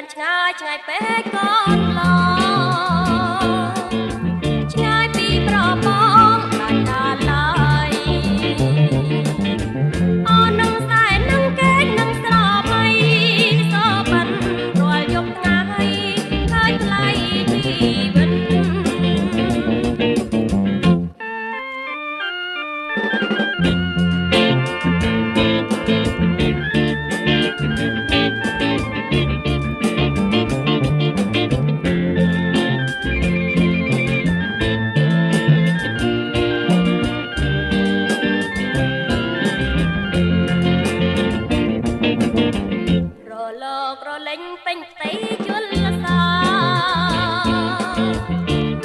នឆ្ងាយឆ្ងាយពេកកូនឡឆ្ងាយពីប្របងដាច់ដាឡើយអូននឹងខ្សែនឹងកេងនឹងស្រមៃសបិនរាល់យប់ថ្ងៃឃើញថ្លៃជីវិតលេងពេញផ្ទៃជលសា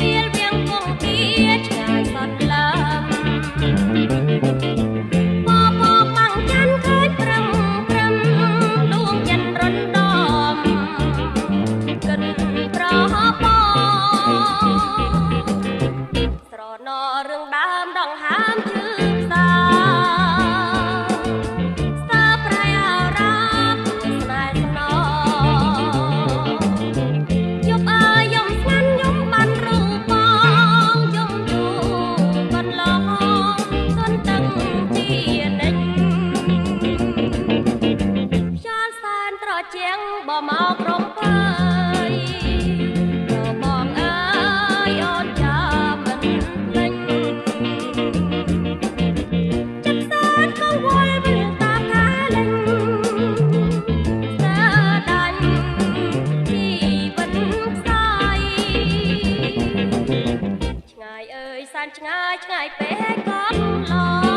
មានវៀងគង់ទីឆ្ងាយសតឡាំបបបាំងចាន់ឃើញប្រឹងដួងចិនរំដំកិនប្រហបស្រណរឿងដើមដងហាមជឺផ្សាជាងบ่មករំភើយបងអើយអូនចាំមិនភ្លេចចិត្តសានកង្វល់វិលតាកាលេងស្ទើដាច់ជីវិតខ្សែឆ្ងាយអើយសានឆ្ងាយឆ្ងាយពេកកូនឡ